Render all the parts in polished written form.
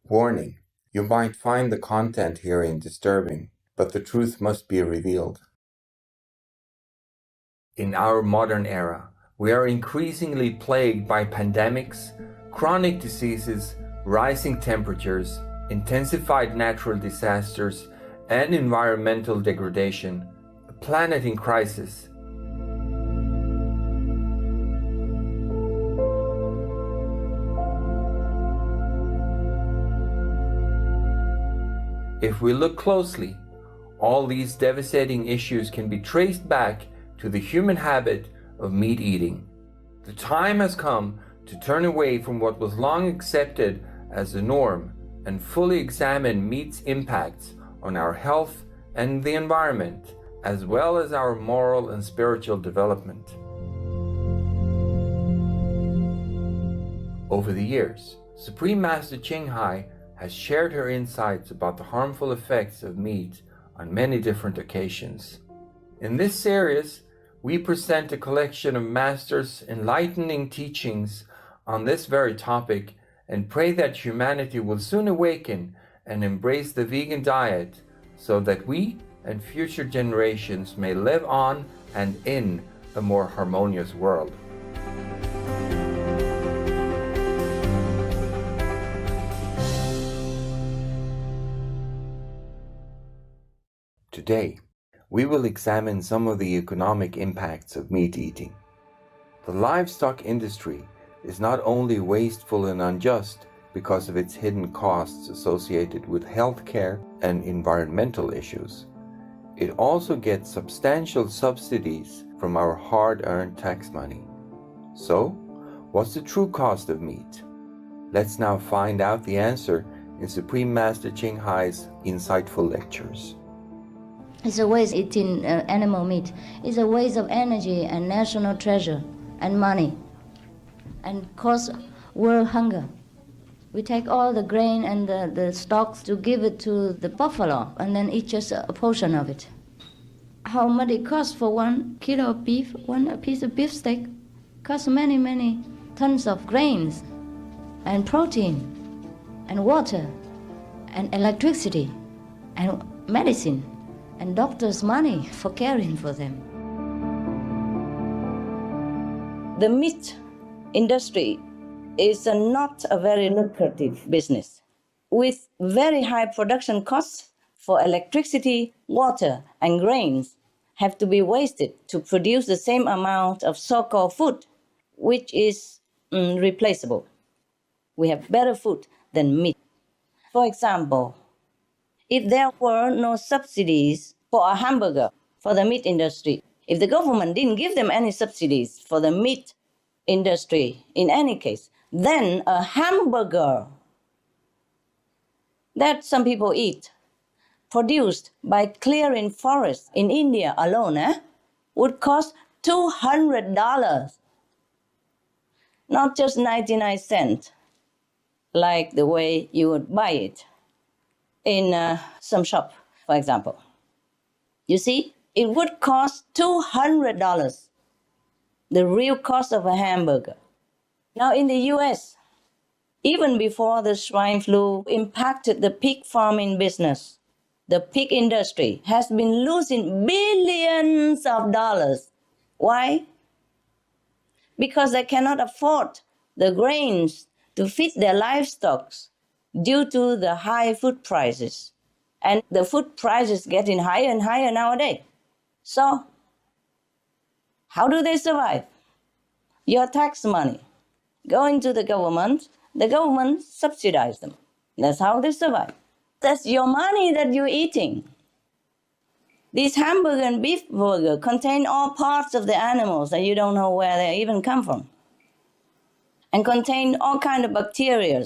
Warning: you might find the content herein disturbing, but the truth must be revealed. In our modern era, we are increasingly plagued by pandemics, chronic diseases, rising temperatures, intensified natural disasters, and environmental degradation, a planet in crisis. If we look closely, all these devastating issues can be traced back to the human habit of meat eating. The time has come to turn away from what was long accepted as the norm and fully examine meat's impacts on our health and the environment, as well as our moral and spiritual development. Over the years, Supreme Master Ching Hai has shared her insights about the harmful effects of meat on many different occasions. In this series, we present a collection of Master's enlightening teachings on this very topic and pray that humanity will soon awaken and embrace the vegan diet so that we and future generations may live on and in a more harmonious world. Today, we will examine some of the economic impacts of meat eating. The livestock industry is not only wasteful and unjust because of its hidden costs associated with healthcare and environmental issues, it also gets substantial subsidies from our hard-earned tax money. So, what's the true cost of meat? Let's now find out the answer in Supreme Master Ching Hai's insightful lectures. It's a waste eating animal meat. It's a waste of energy and national treasure and money and cause world hunger. We take all the grain and the stocks to give it to the buffalo and then eat just a portion of it. How much it costs for 1 kilo of beef, one piece of beef steak? Costs many, many tons of grains and protein and water and electricity and medicine and doctors' money for caring for them. The meat industry is not a very lucrative business, with very high production costs for electricity, water, and grains have to be wasted to produce the same amount of so-called food, which is replaceable. We have better food than meat. For example, if there were no subsidies for a hamburger for the meat industry, if the government didn't give them any subsidies for the meat industry in any case, then a hamburger that some people eat, produced by clearing forests in India alone, would cost $200, not just 99 cents, like the way you would buy it in some shop, for example. You see, it would cost $200, the real cost of a hamburger. Now in the US, even before the swine flu impacted the pig farming business, the pig industry has been losing billions of dollars. Why? Because they cannot afford the grains to feed their livestock due to the high food prices. And the food prices getting higher and higher nowadays. So, how do they survive? Your tax money going to the government subsidizes them. That's how they survive. That's your money that you're eating. These hamburger and beef burger contain all parts of the animals that you don't know where they even come from. And contain all kind of bacteria,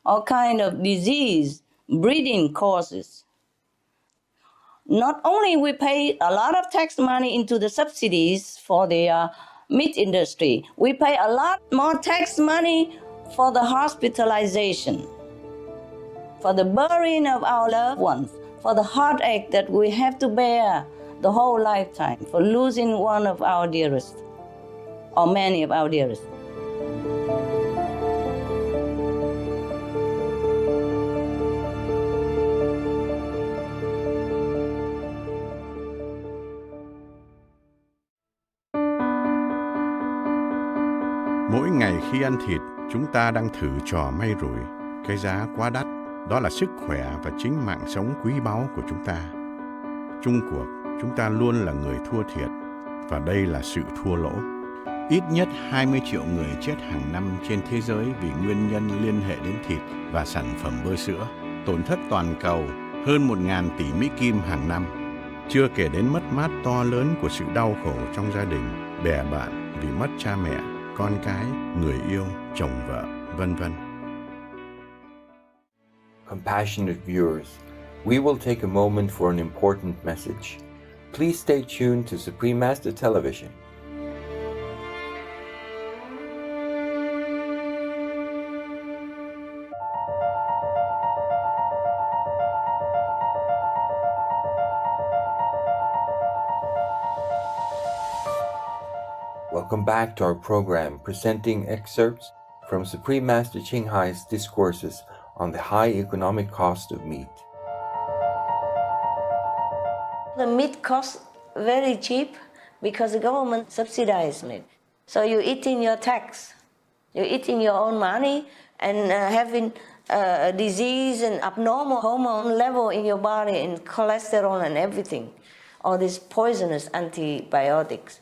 all kind of disease, breeding causes. Not only we pay a lot of tax money into the subsidies for the meat industry, we pay a lot more tax money for the hospitalization, for the burying of our loved ones, for the heartache that we have to bear the whole lifetime, for losing one of our dearest, or many of our dearest. Mỗi ngày khi ăn thịt, chúng ta đang thử trò may rủi. Cái giá quá đắt, đó là sức khỏe và chính mạng sống quý báu của chúng ta. Chung cuộc, chúng ta luôn là người thua thiệt, và đây là sự thua lỗ. Ít nhất 20 triệu người chết hàng năm trên thế giới vì nguyên nhân liên hệ đến thịt và sản phẩm bơ sữa. Tổn thất toàn cầu hơn 1.000 tỷ Mỹ Kim hàng năm. Chưa kể đến mất mát to lớn của sự đau khổ trong gia đình, bè bạn vì mất cha mẹ, con cái, người yêu, chồng vợ, vân vân. Compassionate viewers, we will take a moment for an important message. Please stay tuned to Supreme Master Television. Welcome back to our program presenting excerpts from Supreme Master Ching Hai's discourses on the high economic cost of meat. The meat costs very cheap because the government subsidizes it. So you eat in your tax, you eat in your own money, and having a disease and abnormal hormone level in your body and cholesterol and everything, all these poisonous antibiotics.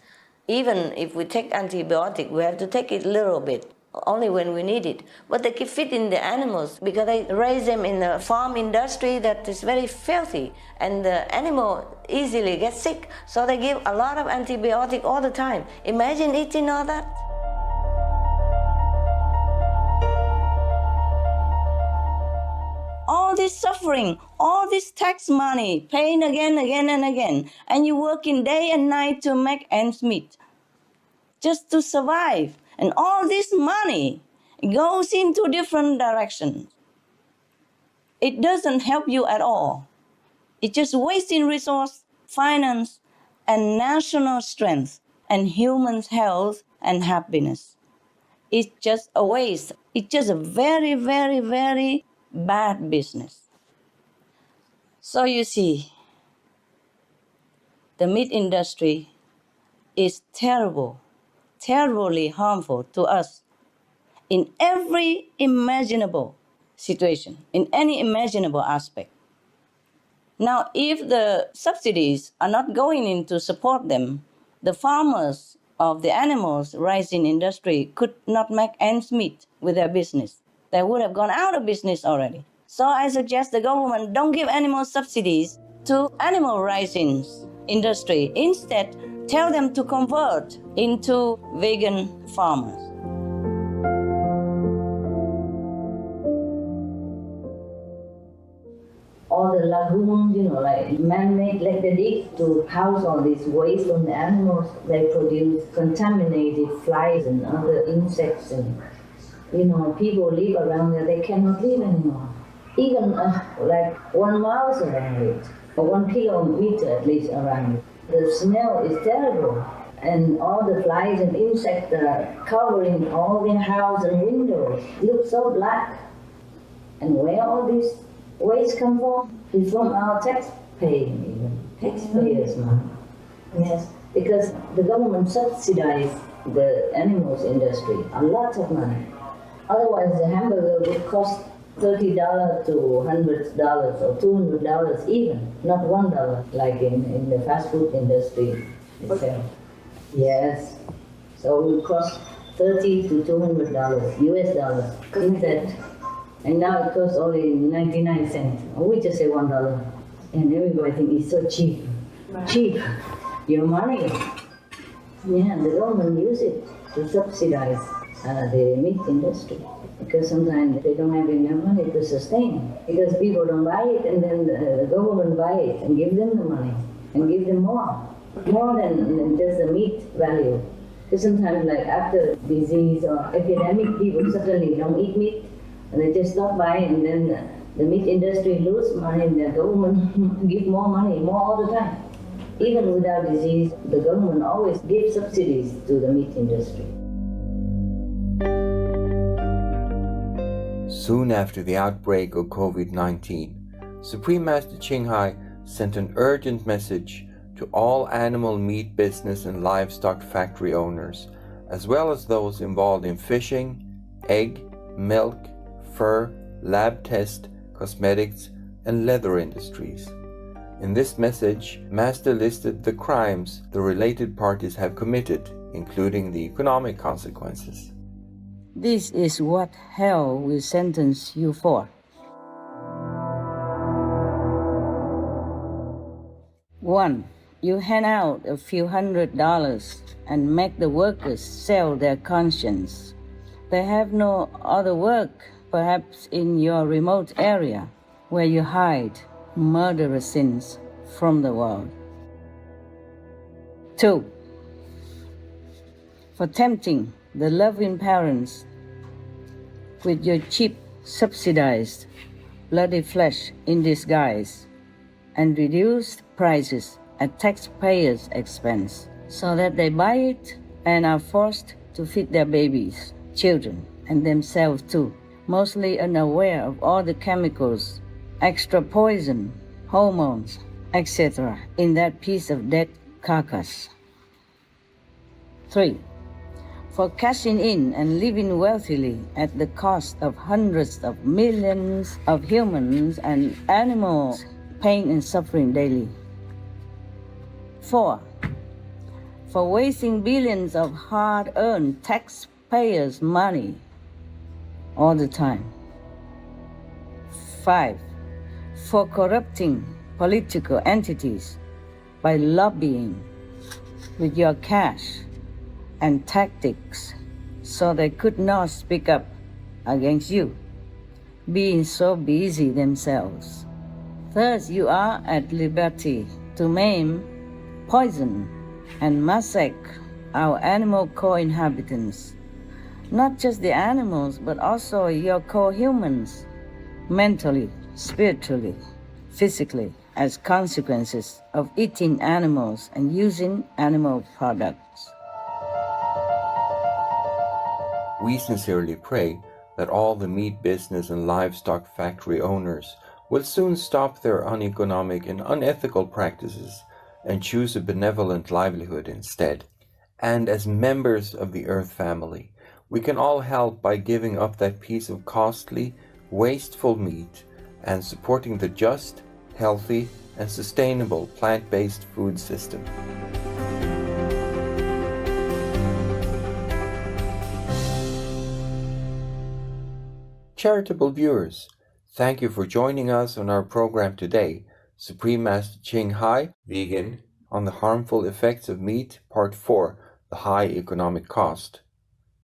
Even if we take antibiotic, we have to take it a little bit, only when we need it. But they keep feeding the animals because they raise them in a farm industry that is very filthy, and the animal easily gets sick. So they give a lot of antibiotic all the time. Imagine eating all that. All this suffering, all this tax money, paying again and again, and you working day and night to make ends meet, just to survive. And all this money goes into different directions. It doesn't help you at all. It's just wasting resource, finance, and national strength, and human health and happiness. It's just a waste. It's just a very, very, very bad business. So you see, the meat industry is terrible, terribly harmful to us in every imaginable situation, in any imaginable aspect. Now, if the subsidies are not going in to support them, the farmers of the animals raising industry could not make ends meet with their business. They would have gone out of business already. So I suggest the government don't give animal subsidies to animal raising industry. Instead, tell them to convert into vegan farmers. All the lagoons, like man-made, like they dig to house all this waste on the animals. They produce contaminated flies and other insects, and people live around there. They cannot live anymore. Even like 1 mouse around it, or 1 kilometer at least around it. The smell is terrible, and all the flies and insects that are covering all their house and windows look so black. And where all this waste come from? It's from our taxpayers' money. Yes, because the government subsidizes the animals industry a lot of money. Otherwise, the hamburger would cost $30 to $100 or $200 even, not $1 like in the fast food industry itself. Yes, so it would cost $30 to $200 US dollars instead. And now it costs only 99 cents. We just say $1. And everybody thinks it's so cheap. Right. Cheap. Your money. Yeah, the government use it to subsidize the meat industry. Because sometimes they don't have enough money to sustain. Because people don't buy it, and then the government buy it and give them the money. And give them more than just the meat value. Because sometimes like after disease or epidemic, people suddenly don't eat meat. And they just stop buying, and then the meat industry lose money, and the government give more money, more all the time. Even without disease, the government always gives subsidies to the meat industry. Soon after the outbreak of COVID-19, Supreme Master Ching Hai sent an urgent message to all animal meat business and livestock factory owners as well as those involved in fishing, egg, milk, fur, lab test, cosmetics, and leather industries. In this message, Master listed the crimes the related parties have committed, including the economic consequences. This is what hell will sentence you for. 1. You hand out a few $100s and make the workers sell their conscience. They have no other work, perhaps in your remote area, where you hide murderous sins from the world. 2. For tempting the loving parents with your cheap, subsidized, bloody flesh in disguise and reduced prices at taxpayers' expense, so that they buy it and are forced to feed their babies, children, and themselves too, mostly unaware of all the chemicals, extra poison, hormones, etc. in that piece of dead carcass. 3. For cashing in and living wealthily at the cost of hundreds of millions of humans and animals' pain and suffering daily. 4. For wasting billions of hard-earned taxpayers' money all the time. 5. For corrupting political entities by lobbying with your cash and tactics so they could not speak up against you, being so busy themselves. Thus you are at liberty to maim, poison, and massacre our animal co-inhabitants. Not just the animals, but also your co-humans, mentally, spiritually, physically, as consequences of eating animals and using animal products. We sincerely pray that all the meat business and livestock factory owners will soon stop their uneconomic and unethical practices and choose a benevolent livelihood instead. And as members of the Earth family, we can all help by giving up that piece of costly, wasteful meat and supporting the just, healthy, and sustainable plant-based food system. Charitable viewers, thank you for joining us on our program today, Supreme Master Ching Hai, Vegan, on the Harmful Effects of Meat, Part 4, The High Economic Cost.